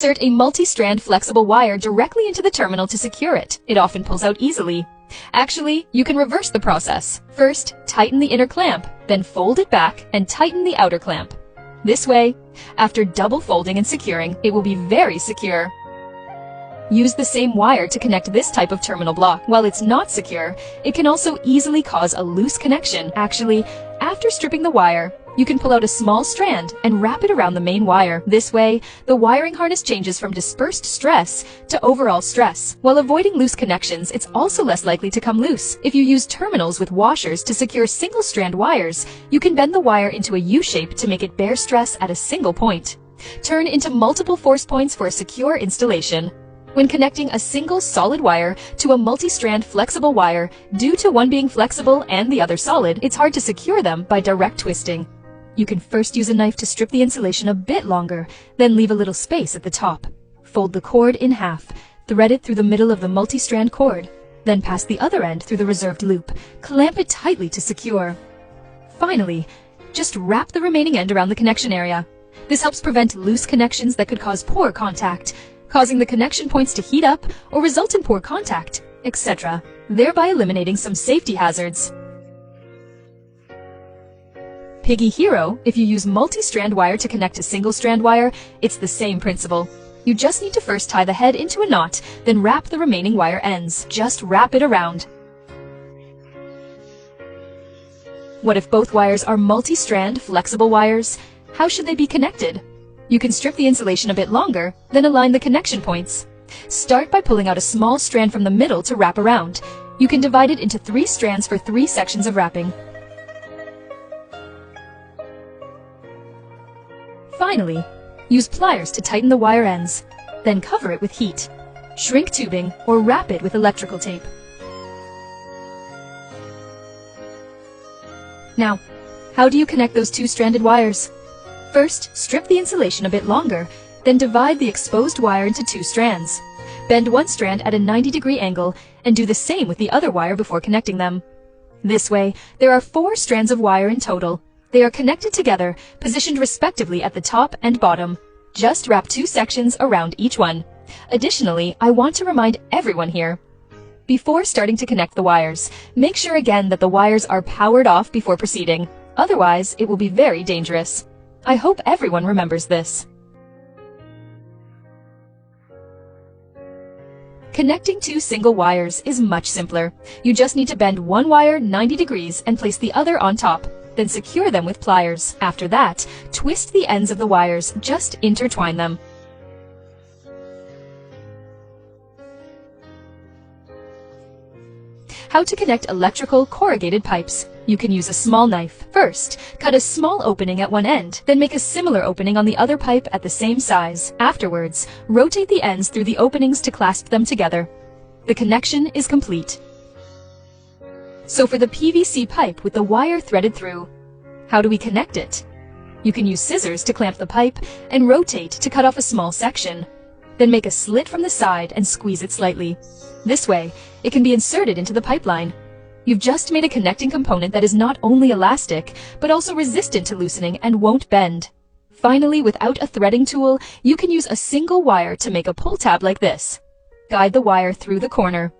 Insert a multi-strand flexible wire directly into the terminal to secure it. It often pulls out easily. Actually, you can reverse the process. First, tighten the inner clamp, then fold it back and tighten the outer clamp. This way, after double folding and securing, it will be very secure. Use the same wire to connect this type of terminal block. While it's not secure, it can also easily cause a loose connection. Actually, after stripping the wire, you can pull out a small strand and wrap it around the main wire. This way, the wiring harness changes from dispersed stress to overall stress. While avoiding loose connections, it's also less likely to come loose. If you use terminals with washers to secure single-strand wires, you can bend the wire into a U-shape to make it bear stress at a single point. Turn into multiple force points for a secure installation. When connecting a single solid wire to a multi-strand flexible wire, due to one being flexible and the other solid, it's hard to secure them by direct twisting. You can first use a knife to strip the insulation a bit longer, then leave a little space at the top. Fold the cord in half, thread it through the middle of the multi-strand cord, then pass the other end through the reserved loop. Clamp it tightly to secure. Finally, just wrap the remaining end around the connection area. This helps prevent loose connections that could cause poor contact, causing the connection points to heat up or result in poor contact, etc., thereby eliminating some safety hazards. Piggy Hero, if you use multi-strand wire to connect a single-strand wire, it's the same principle. You just need to first tie the head into a knot, then wrap the remaining wire ends. Just wrap it around. What if both wires are multi-strand flexible wires? How should they be connected? You can strip the insulation a bit longer, then align the connection points. Start by pulling out a small strand from the middle to wrap around. You can divide it into 3 strands for 3 sections of wrapping. Finally, use pliers to tighten the wire ends, then cover it with heat, shrink tubing, or wrap it with electrical tape. Now, how do you connect those 2-stranded wires? First, strip the insulation a bit longer, then divide the exposed wire into 2 strands. Bend one strand at a 90-degree angle and do the same with the other wire before connecting them. This way, there are 4 strands of wire in total. They are connected together, positioned respectively at the top and bottom. Just wrap 2 sections around each one. Additionally, I want to remind everyone here, before starting to connect the wires, make sure again that the wires are powered off before proceeding. Otherwise, it will be very dangerous. I hope everyone remembers this. Connecting 2 single wires is much simpler. You just need to bend one wire 90 degrees and place the other on top. Then secure them with pliers. After that, twist the ends of the wires, just intertwine them. How to connect electrical corrugated pipes. You can use a small knife. First, cut a small opening at one end, then make a similar opening on the other pipe at the same size. Afterwards, rotate the ends through the openings to clasp them together. The connection is complete. So for the PVC pipe with the wire threaded through, how do we connect it? You can use scissors to clamp the pipe and rotate to cut off a small section. Then make a slit from the side and squeeze it slightly. This way, it can be inserted into the pipeline. You've just made a connecting component that is not only elastic, but also resistant to loosening and won't bend. Finally, without a threading tool, you can use a single wire to make a pull tab like this. Guide the wire through the corner.